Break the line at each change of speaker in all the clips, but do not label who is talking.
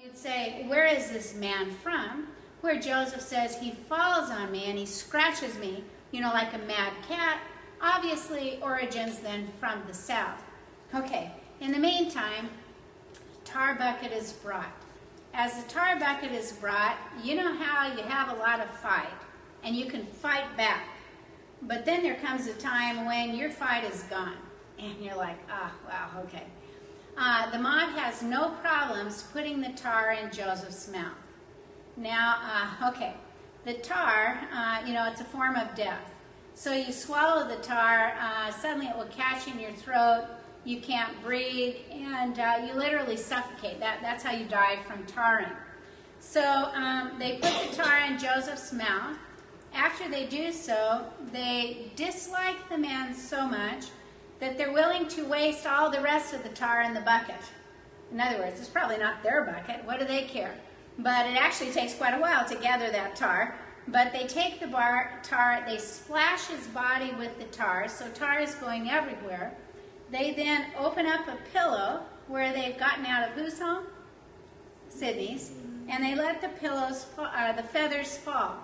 You'd say, where is this man from? Where Joseph says, he falls on me and he scratches me, like a mad cat. Obviously, origins then from the south. Okay, in the meantime, tar bucket is brought. As the tar bucket is brought, you know how you have a lot of fight, and you can fight back. But then there comes a time when your fight is gone, and you're like, wow, okay. The mob has no problems putting the tar in Joseph's mouth. Now, okay, the tar, it's a form of death. So you swallow the tar, suddenly it will catch in your throat, you can't breathe, and you literally suffocate. That's how you die from tarring. So they put the tar in Joseph's mouth. After they do so, they dislike the man so much that they're willing to waste all the rest of the tar in the bucket. In other words, it's probably not their bucket. What do they care? But it actually takes quite a while to gather that tar. But they take the tar, they splash his body with the tar, so tar is going everywhere. They then open up a pillow where they've gotten out of whose home? Sydney's. And they let the feathers fall.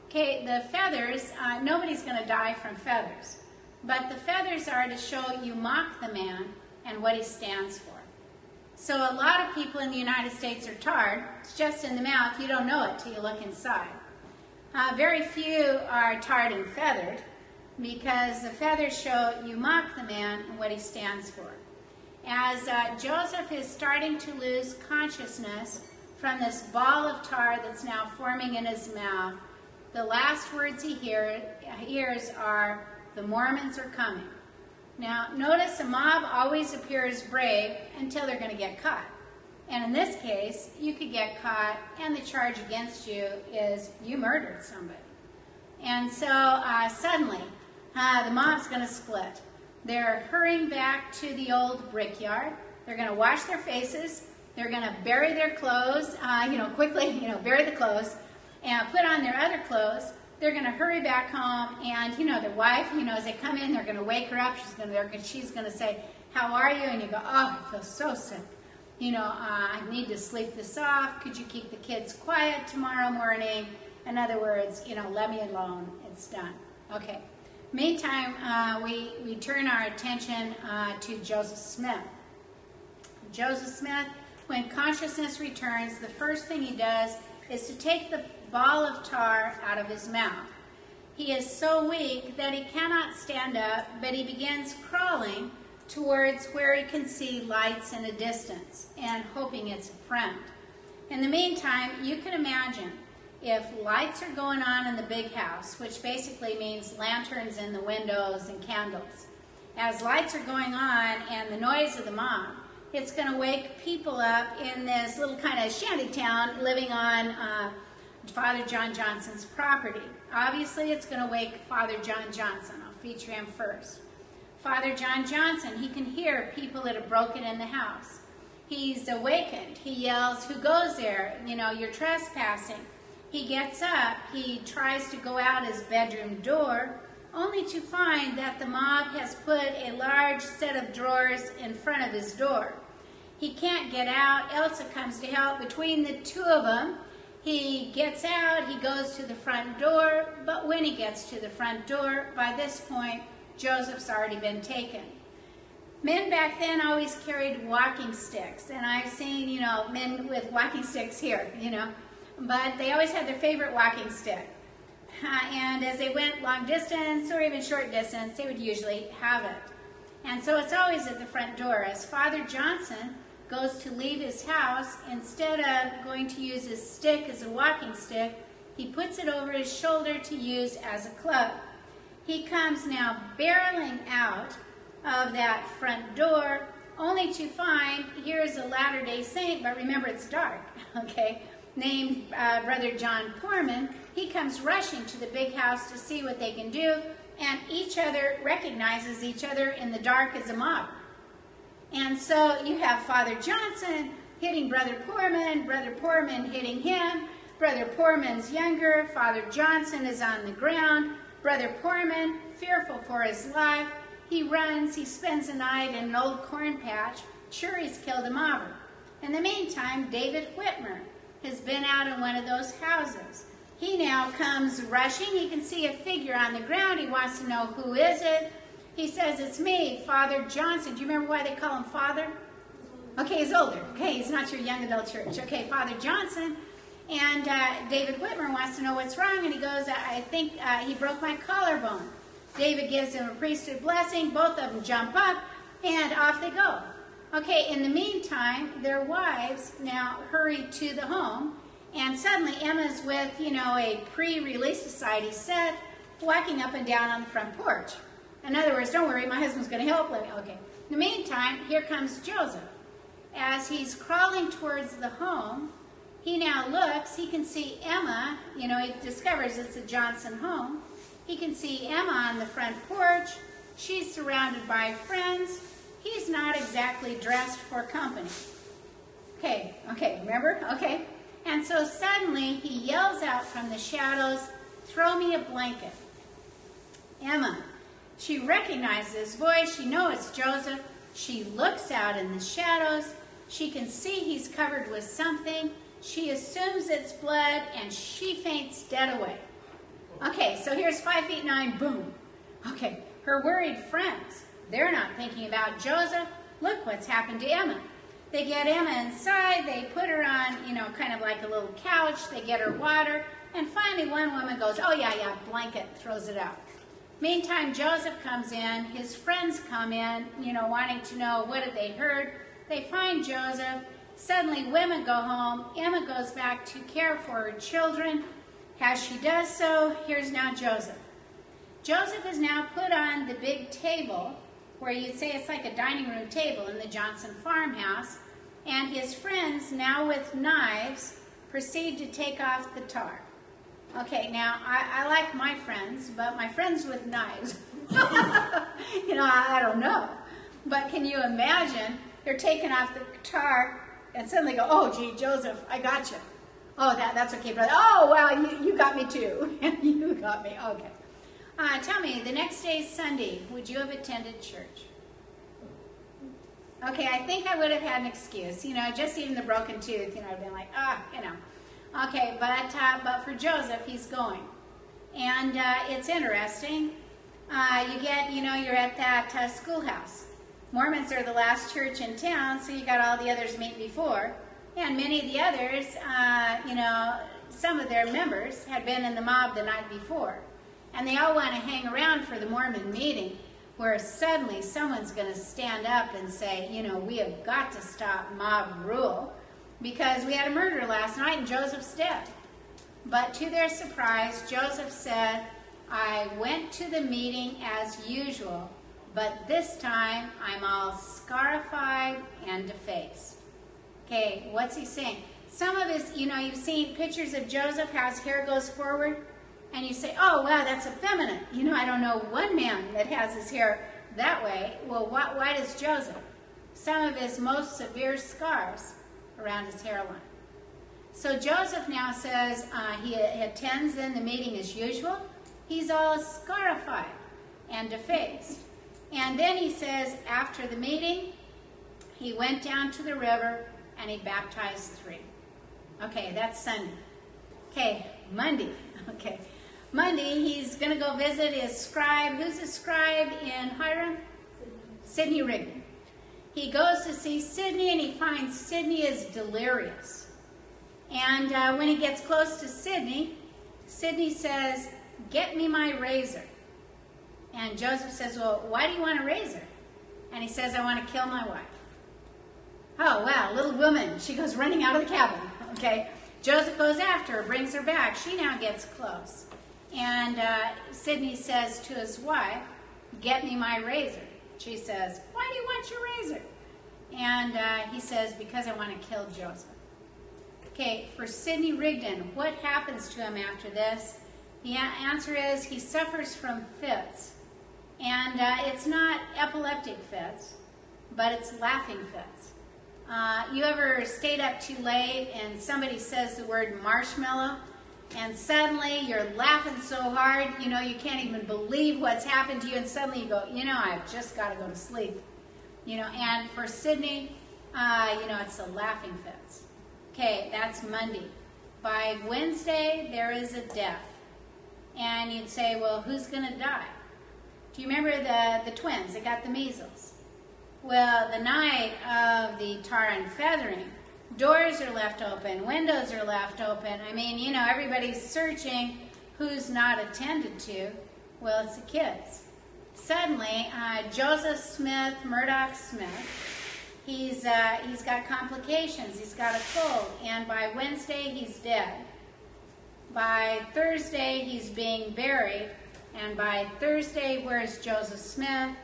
Okay, the feathers, nobody's going to die from feathers. But the feathers are to show you mock the man and what he stands for. So a lot of people in the United States are tarred. It's just in the mouth. You don't know it till you look inside. Very few are tarred and feathered because the feathers show you mock the man and what he stands for. As Joseph is starting to lose consciousness from this ball of tar that's now forming in his mouth, the last words he hears are, "The Mormons are coming." Now, notice a mob always appears brave until they're going to get caught. And in this case, you could get caught and the charge against you is you murdered somebody. And so suddenly, the mob's going to split. They're hurrying back to the old brickyard. They're going to wash their faces. They're going to bury their clothes, quickly, bury the clothes and put on their other clothes. They're going to hurry back home, and, their wife, as they come in, they're going to wake her up. She's going to say, "How are you?" And you go, "Oh, I feel so sick. I need to sleep this off. Could you keep the kids quiet tomorrow morning?" In other words, let me alone. It's done. Okay. Meantime, we turn our attention to Joseph Smith. Joseph Smith, when consciousness returns, the first thing he does is to take the ball of tar out of his mouth. He is so weak that he cannot stand up, but he begins crawling towards where he can see lights in a distance and hoping it's a friend. In the meantime, you can imagine if lights are going on in the big house, which basically means lanterns in the windows and candles. As lights are going on and the noise of the mob, it's going to wake people up in this little kind of shanty town living on Father John Johnson's property. Obviously, it's going to wake Father John Johnson. I'll feature him first. Father John Johnson, he can hear people that have broken in the house. He's awakened. He yells, "Who goes there? You're trespassing." He gets up. He tries to go out his bedroom door, only to find that the mob has put a large set of drawers in front of his door. He can't get out. Elsa comes to help. Between the two of them, he gets out, he goes to the front door, but when he gets to the front door, by this point, Joseph's already been taken. Men back then always carried walking sticks, and I've seen, men with walking sticks here, but they always had their favorite walking stick. And as they went long distance or even short distance, they would usually have it. And so it's always at the front door. As Father Johnson goes to leave his house, instead of going to use his stick as a walking stick, he puts it over his shoulder to use as a club. He comes now barreling out of that front door, only to find here's a Latter-day Saint, but remember it's dark, okay, named Brother John Poorman. He comes rushing to the big house to see what they can do, and each other recognizes each other in the dark as a mob. And so you have Father Johnson hitting Brother Poorman hitting him. Brother Poorman's younger. Father Johnson is on the ground. Brother Poorman, fearful for his life, he runs, he spends the night in an old corn patch. Sure, he's killed a mobber. In the meantime, David Whitmer has been out in one of those houses. He now comes rushing. He can see a figure on the ground. He wants to know, who is it? He says, it's me, Father Johnson. Do you remember why they call him Father? Okay, he's older. Okay, he's not your young adult church. Okay, Father Johnson. And David Whitmer wants to know what's wrong. And he goes, I think he broke my collarbone. David gives him a priesthood blessing. Both of them jump up, and off they go. Okay, in the meantime, their wives now hurry to the home, and suddenly Emma's with, a pre-release society set, walking up and down on the front porch. In other words, don't worry, my husband's going to help. Okay. In the meantime, here comes Joseph. As he's crawling towards the home, he now looks, he can see Emma, he discovers it's a Johnson home. He can see Emma on the front porch. She's surrounded by friends. He's not exactly dressed for company. Okay, remember? Okay. And so suddenly he yells out from the shadows, throw me a blanket. Emma, she recognizes his voice. She knows it's Joseph. She looks out in the shadows. She can see he's covered with something. She assumes it's blood, and she faints dead away. Okay, so here's 5'9", boom. Okay, her worried friends, they're not thinking about Joseph. Look what's happened to Emma. They get Emma inside, they put her on, kind of like a little couch, they get her water, and finally one woman goes, oh yeah, blanket, throws it out. Meantime, Joseph comes in, his friends come in, wanting to know what had they heard. They find Joseph. Suddenly women go home. Emma goes back to care for her children. As she does so, here's now Joseph. Joseph is now put on the big table, where you'd say it's like a dining room table in the Johnson farmhouse, and his friends, now with knives, proceed to take off the tar. Okay, now, I like my friends, but my friends with knives, I don't know. But can you imagine, they're taking off the tar, and suddenly go, oh, gee, Joseph, I got you. Oh, that's okay, brother. Oh, well, you got me too. You got me, okay. Tell me, the next day is Sunday. Would you have attended church? Okay, I think I would have had an excuse. Just even the broken tooth, I'd been like, Okay, but for Joseph, he's going. And it's interesting. You get, you're at that schoolhouse. Mormons are the last church in town, so you got all the others meeting before. And many of the others, some of their members had been in the mob the night before. And they all want to hang around for the Mormon meeting, where suddenly someone's going to stand up and say, we have got to stop mob rule, because we had a murder last night and Joseph's dead. But to their surprise, Joseph said, I went to the meeting as usual, but this time I'm all scarified and defaced. Okay, what's he saying? Some of his, you've seen pictures of Joseph, how his hair goes forward, and you say, oh, wow, that's effeminate. I don't know one man that has his hair that way. Well, why does Joseph? Some of his most severe scars around his hairline. So Joseph now says he attends then the meeting as usual. He's all scarified and defaced. And then he says after the meeting, he went down to the river and he baptized 3. Okay, that's Sunday. Okay, Monday. Okay, Monday he's going to go visit his scribe. Who's his scribe in Hiram? Sidney Rigdon. He goes to see Sidney, and he finds Sidney is delirious. And when he gets close to Sidney, Sidney says, get me my razor. And Joseph says, well, why do you want a razor? And he says, I want to kill my wife. Oh, wow, little woman. She goes running out of the cabin. Okay. Joseph goes after her, brings her back. She now gets close. And Sidney says to his wife, get me my razor. She says, why do you want your razor? And he says, because I want to kill Joseph. Okay, for Sidney Rigdon, what happens to him after this? The answer is he suffers from fits. And it's not epileptic fits, but it's laughing fits. You ever stayed up too late and somebody says the word marshmallow, and suddenly you're laughing so hard, you can't even believe what's happened to you, and suddenly you go, I've just got to go to sleep. And for Sidney, It's the laughing fits. Okay, that's Monday. By Wednesday, there is a death. And you'd say, well, who's going to die? Do you remember the twins that got the measles? Well, the night of the tar and feathering, doors are left open, windows are left open. I mean, everybody's searching who's not attended to. Well, it's the kids. Suddenly, Joseph Smith, Murdoch Smith, he's got complications. He's got a cold, and by Wednesday, he's dead. By Thursday, he's being buried, and by Thursday, where's Joseph Smith?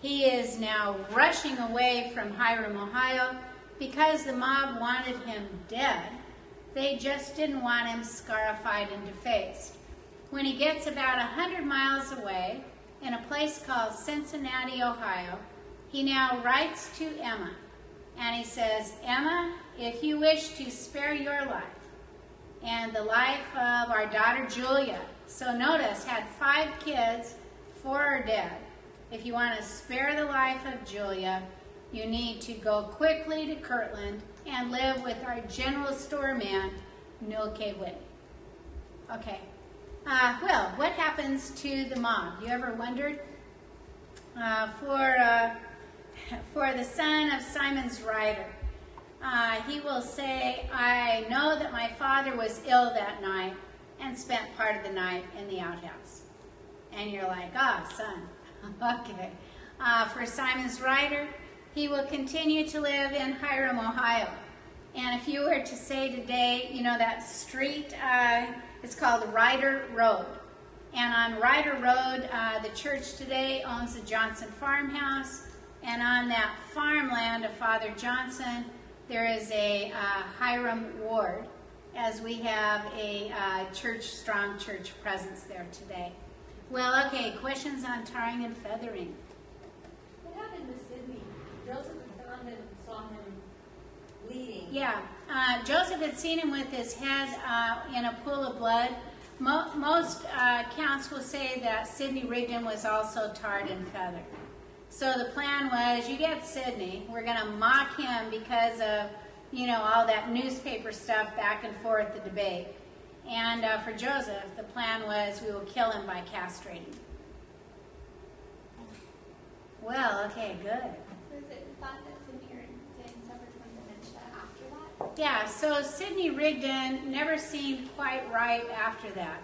He is now rushing away from Hiram, Ohio, because the mob wanted him dead. They just didn't want him scarified and defaced. When he gets about 100 miles away, in a place called Cincinnati, Ohio, he now writes to Emma, and he says, Emma, if you wish to spare your life and the life of our daughter Julia, so notice, had 5 kids, 4 are dead. If you want to spare the life of Julia, you need to go quickly to Kirtland and live with our general store man, Newell K. Whitney. Okay. Well, what happens to the mob? You ever wondered? For the son of Simon's Ryder, he will say, I know that my father was ill that night and spent part of the night in the outhouse. And you're like, son. Okay. For Simon's Ryder, he will continue to live in Hiram, Ohio. And if you were to say today, that street, it's called Ryder Road. And on Ryder Road, the church today owns the Johnson farmhouse. And on that farmland of Father Johnson, there is a Hiram Ward, as we have a strong church presence there today. Well, okay, questions on tarring and feathering.
What happened to Sidney? Joseph had found him and saw him bleeding.
Yeah, Joseph had seen him with his head in a pool of blood. Most accounts will say that Sidney Rigdon was also tarred and feathered. So the plan was, you get Sidney, we're going to mock him because of, all that newspaper stuff back and forth, the debate. And for Joseph, the plan was we will kill him by castrating. Well, okay, good.
So is it thought that Sidney Rigdon suffered from dementia after that?
Yeah, so Sidney Rigdon never seemed quite right after that.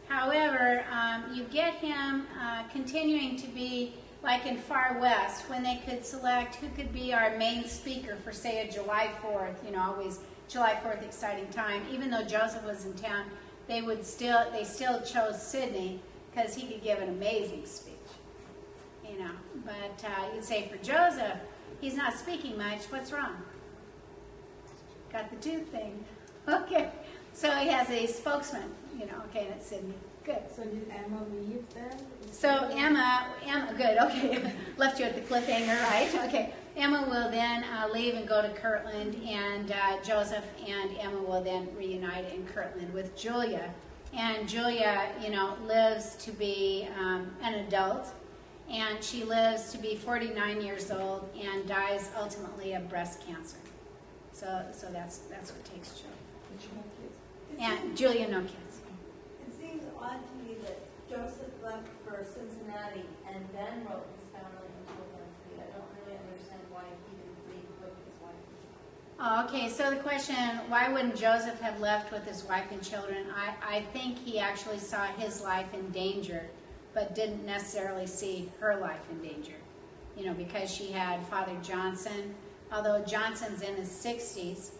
However, you get him continuing to be like in Far West, when they could select who could be our main speaker for, say, a July 4th, always July 4th exciting time. Even though Joseph was in town, they still chose Sidney because he could give an amazing speech, But you'd say for Joseph, he's not speaking much. What's wrong? Got the tooth thing. Okay. So he has a spokesman, okay, and it's Sidney. Good.
So did Emma leave then?
So Emma, good, okay. Left you at the cliffhanger, right? Okay. Emma will then leave and go to Kirtland, and Joseph and Emma will then reunite in Kirtland with Julia. And Julia, lives to be an adult, and she lives to be 49 years old and dies ultimately of breast cancer. So that's what takes Julia.
Did she have kids?
And Julia, no kids.
It seems odd to me that Joseph left for Cincinnati and then wrote his family and children tree. I don't really understand why he didn't leave with his wife and children.
Oh, okay, so the question, why wouldn't Joseph have left with his wife and children? I think he actually saw his life in danger, but didn't necessarily see her life in danger. Because she had Father Johnson. Although Johnson's in his 60s,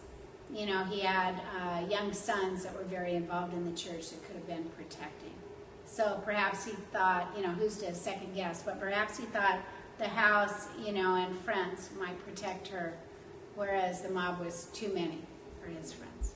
he had young sons that were very involved in the church that could have been protecting. So perhaps he thought, who's to second guess, but perhaps he thought the house, and friends might protect her, whereas the mob was too many for his friends.